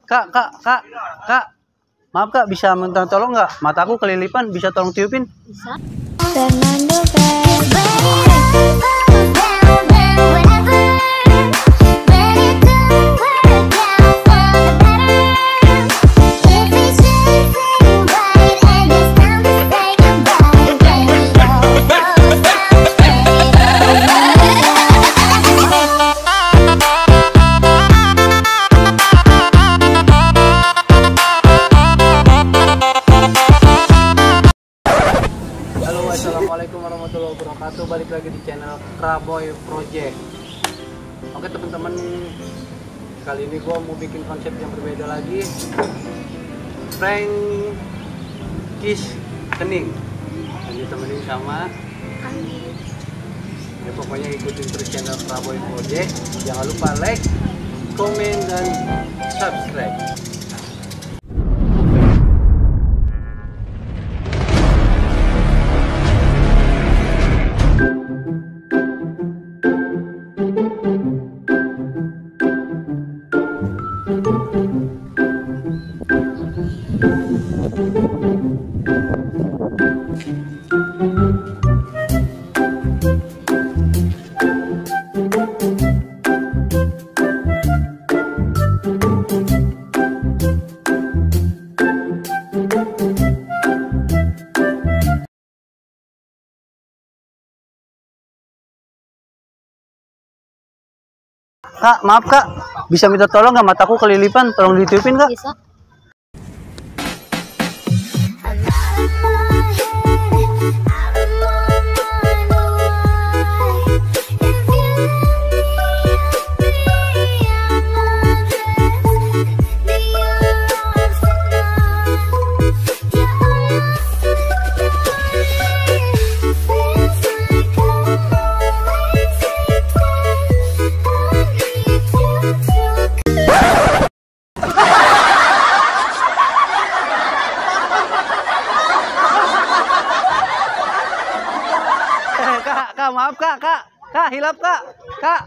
Kak, maaf kak, bisa minta tolong nggak? Mataku kelilipan, bisa tolong tiupin? Bisa. Assalamualaikum warahmatullahi wabarakatuh. Balik lagi di channel Kraboy Project. Oke teman-teman, kali ini gue mau bikin konsep yang berbeda lagi. Prank kiss kening. Dan ditemenin sama Andi. Ya pokoknya ikutin terus channel Kraboy Project. Jangan lupa like, komen, dan subscribe. Kak, maaf kak, bisa minta tolong nggak? Mataku kelilipan, tolong ditiupin kak. Bisa. Kak, maaf kak, hilap kak. Kak,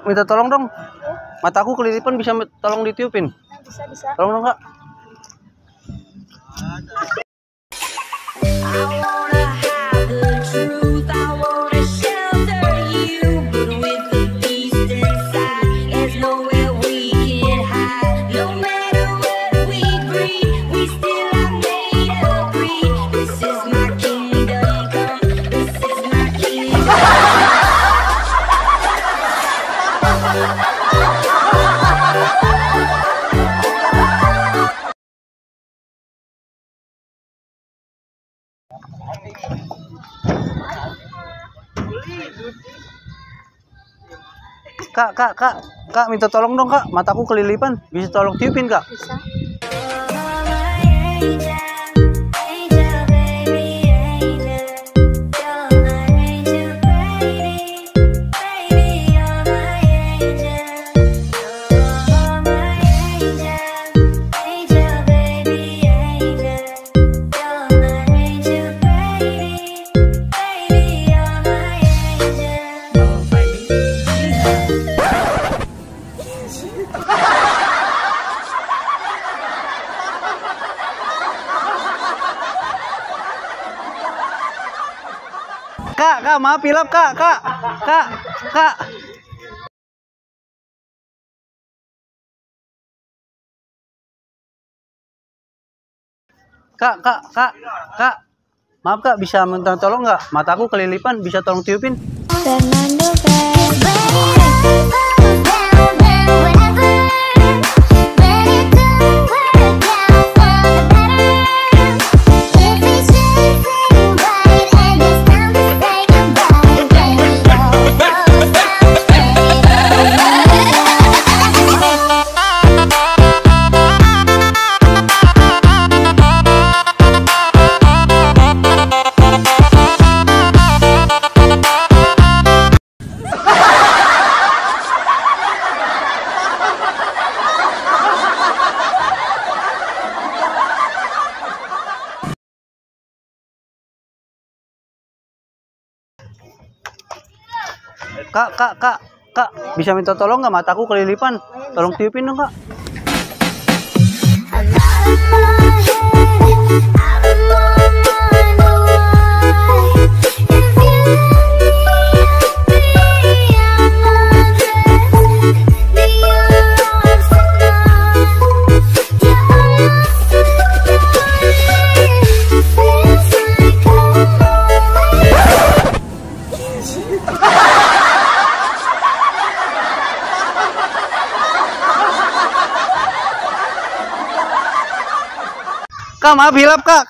minta tolong dong. Mataku kelilipan, bisa tolong ditiupin? Bisa. Tolong dong kak. Kak, minta tolong dong kak, mataku kelilipan, bisa tolong tiupin kak? Bisa. Kak, maaf hilap kak. Kak, maaf kak, bisa minta tolong nggak? Mataku kelilipan, bisa tolong tiupin? Kak, bisa minta tolong nggak? Mataku kelilipan. Tolong tiupin dong, Kak. Kak, maaf hilap, Kak.